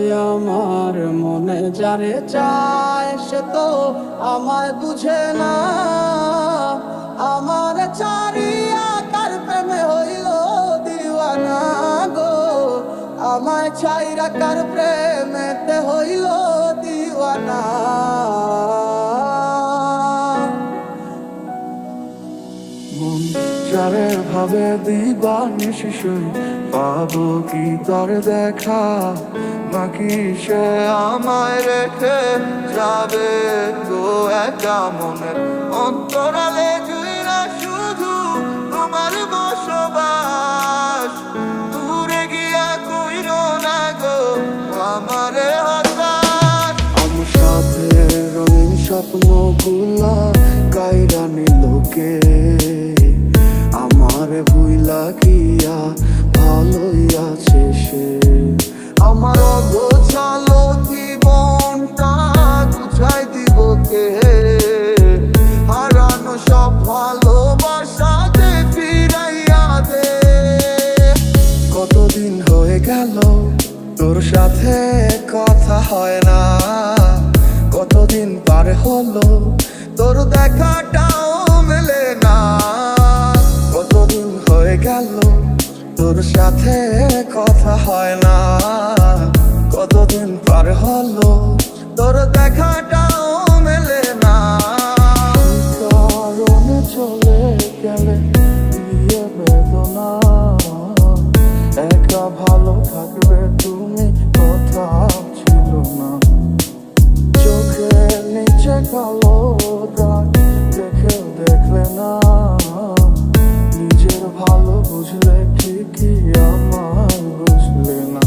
আমার মনে যারে চায় সে তো আমায় বুঝে না। আমার চারিয়া কার প্রেমে হইল দিওয়ানা গো, আমায় ছাইরা কার প্রেমেতে হইল দিওয়ানা। মন যারে ভাবে দিবানিশি শুই, পাবো কি তার দেখা, নাকি সে আমায় রেখে যাবে গো একা মনের অন্তরালে জুইরা শুধু তোমার বসবাস। দূরে গিয়া কইরো না গো আমারে হতাশ। আমার সাথে রঙিন স্বপ্নগুলা কাইরা নিল কে, আমার ভুইলা গিয়া ভালোই আছে সে। আমার অগোছালো জীবনটা গুছাই দিব কে, হারানো সব ভালোবাসা যে ফিরাইয়া দে। কতদিন হয়ে গেল তোর সাথে কথা হয় না, কতদিন পার হলো তোর দেখাটাও মেলে না। কতদিন হয়ে গেল তোর সাথে কথা হয় না, কতদিন পার হলো তোর দেখাটাও মেলে না। কারণে চলে গেলে দিয়ে বেদনা, একা ভালো থাকবে তুমি কথা ছিল না। চোখের নিচে কালো দাগ দেখেও দেখলে না, নিজের ভালো বুঝলে ঠিকই আমার বুঝলে না।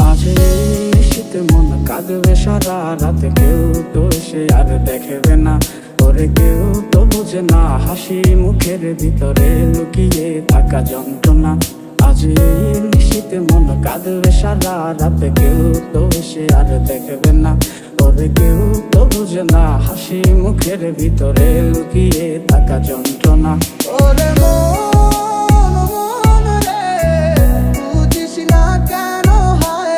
আজ এই শীতে মন কাঁদবে সারা রাতে, কেউ তো সে আর দেখবে না। ওরে কেউ তো বুঝে না হাসি মুখের ভিতরে লুকিয়ে থাকা যন্ত্রণা। আজ এই শীতে মন কাঁদবে সারা রাতে, কেউ তো সে আর দেখবে না। ওরে কেউ তো বুঝে না হাসি মুখের ভিতরে লুকিয়ে থাকা যন্ত্রণা। ওরে মন মন রে, বুঝিস না কেন হয়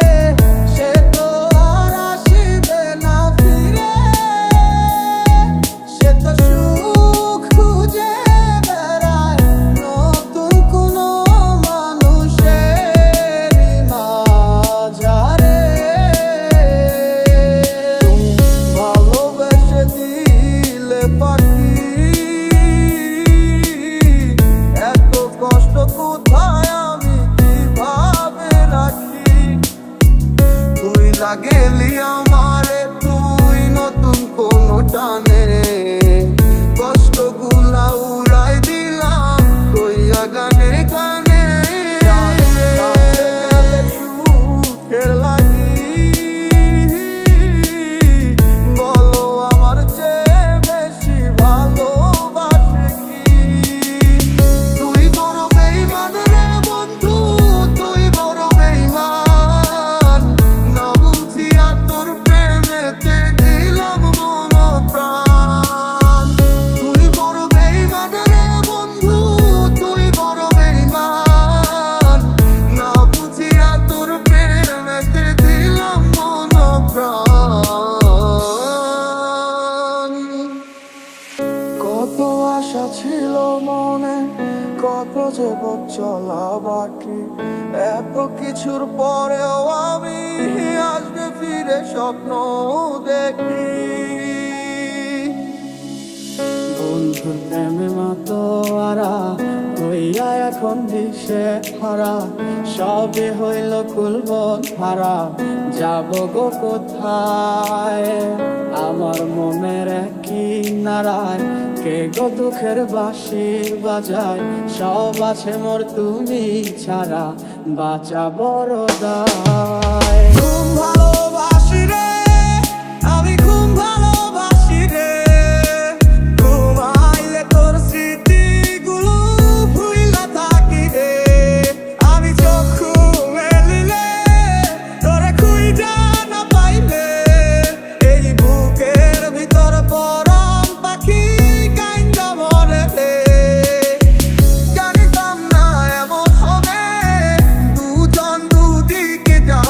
সে তো আর আসিবে না ফিরে। সে তো সুখ খুঁজে বেড়ায় নতুন কোনো মানুষের মাঝারে। তুমি ভালোবেসে দিলে পাখি, এত কষ্ট কোথায় আমি কিভাবে রাখি। তুই লাগেলি আমারে, তুই নতুন কোনো টানে কষ্টগুলা উড়াই দিলাম কইয়া গানে গানে। সুখের লাগি বলো আমার চেয়ে বেশি ভালোবাসে কি। তুই বড় বেইমান রে বন্ধু, তুই বড় বেইমান। না বুঝিয়া তোর প্রেমেতে দিলাম মন প্রাণ। তুই বড় বেইমান রে বন্ধু, তুই বড় বেইমান। না বুঝিয়া তোর প্রেমেতে দিলাম মন প্রাণ। কত আশা ছিল মনে, কত যে পথ চলা বাকি, এত কিছুর পরেও আমি আসবে ফিরে স্বপ্ন দেখি। বন্ধুর প্রেমে মাতোয়ারা হইয়া এখন দিশে হারা, সবে হইল কুলবন হারা, যাব গো কোথায়। আমার মনের কি নারায় কে গো দুঃখের বাঁশি বাজায়, সব আছে মোর তুমি ছাড়া বাঁচা বড় দায়। খুব ভালোবাসি রে, আমি খুব ভালোবাসি রে। ঘুমাইলে তোর স্মৃতিগুলো ভুইলা থাকি রে। আমি চক্ষু মেলিলে তোরে খুঁজা না পাইলে, এই বুকের ভিতর পরাণ পাখি কাইন্দা মরে রে। জানিতাম না এমন হবে, দুজন দুদিকে যা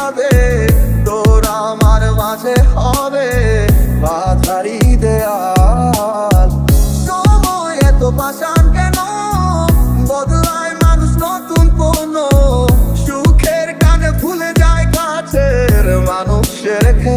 পুষে রেখে